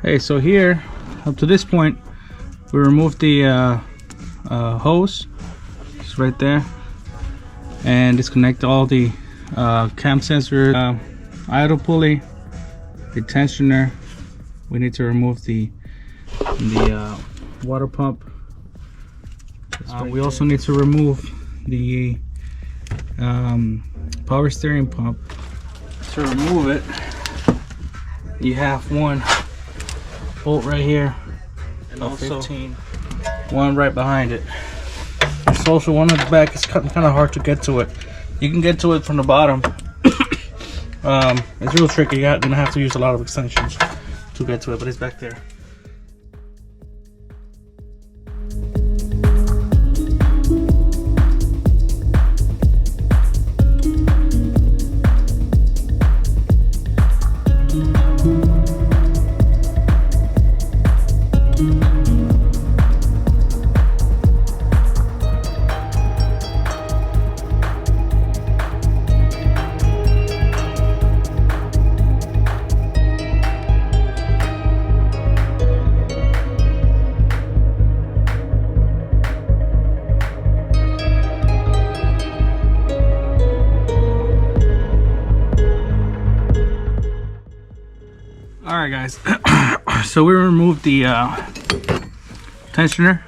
Hey, so here up to this point we removed the hose. It's right there, and disconnect all the cam sensor, idle pulley, the tensioner. We need to remove the water pump. We also need to remove the power steering pump. To remove it, you have one bolt right here, and also 15. One right behind it. There's also one at the back. It's kind of hard to get to it. You can get to it from the bottom. It's real tricky. You're gonna have to use a lot of extensions to get to it, but it's back there. Alright guys, so we removed the tensioner.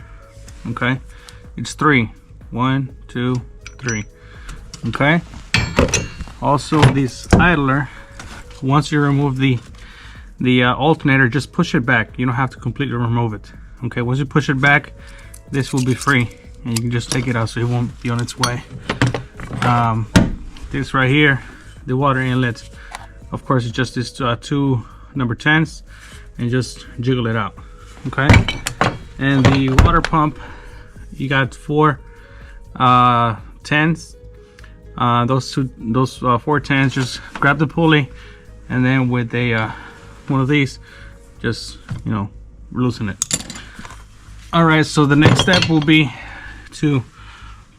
Okay, it's 3. 1, 2, 3. Okay, also this idler, once you remove the alternator, just push it back. You don't have to completely remove it. Okay, once you push it back, this will be free and you can just take it out so it won't be on its way. This right here, the water inlet, of course it's just this 2 number 10s, and just jiggle it out. Okay, and the water pump, you got 4 10s. Those 4 10s, just grab the pulley, and then with a one of these, just loosen it. All right, so the next step will be to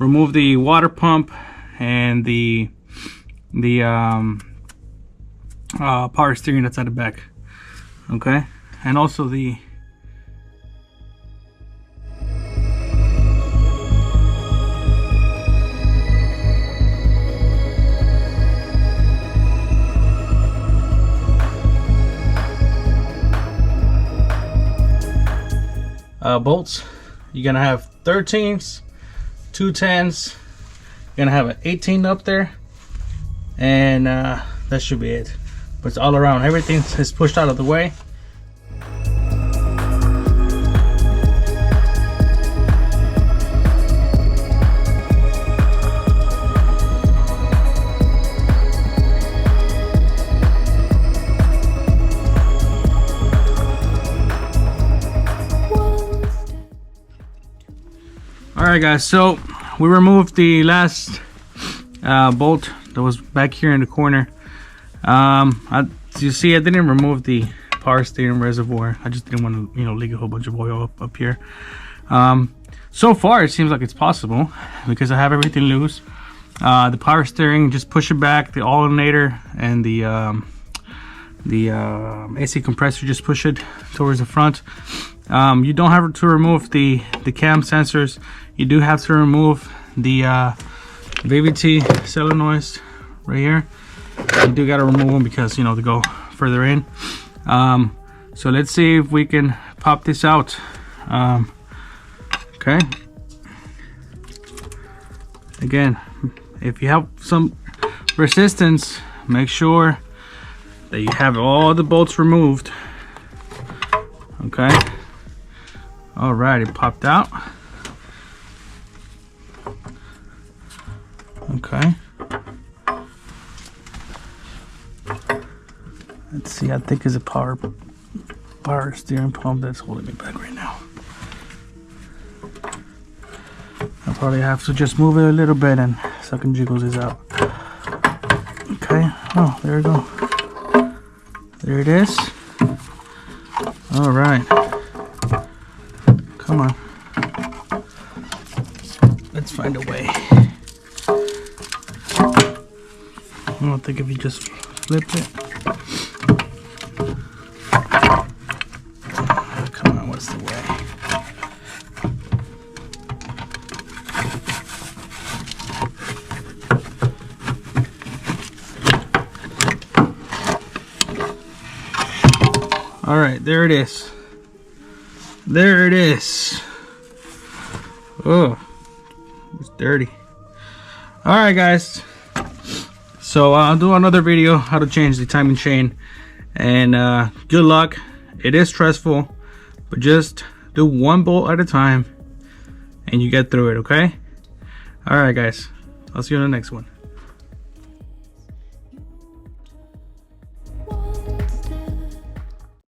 remove the water pump and the power steering that's at the back. Okay, and also the bolts. You're gonna have 13s, 2 10s, you're gonna have an 18 up there, and that should be it. But it's all around. Everything is pushed out of the way. Alright guys, so we removed the last bolt that was back here in the corner. You see, I didn't remove the power steering reservoir. I just didn't want to leak a whole bunch of oil up here. So far it seems like it's possible because I have everything loose. The power steering, just push it back. The alternator and the AC compressor, just push it towards the front. You don't have to remove the cam sensors. You do have to remove the VVT solenoids right here. You do got to remove them because to go further in. So let's see if we can pop this out. Okay, again, if you have some resistance, make sure that you have all the bolts removed. Okay, all right, it popped out. Okay, let's see, I think it's a power steering pump that's holding me back right now. I'll probably have to just move it a little bit and so I can jiggle this out. Okay, oh, there we go. There it is. All right, come on. Let's find a way. I don't think if you just flip it. All right, there it is. There it is. Oh, it's dirty. All right, guys. So I'll do another video how to change the timing chain, and good luck. It is stressful, but just do one bolt at a time and you get through it, okay? All right, guys. I'll see you on the next one.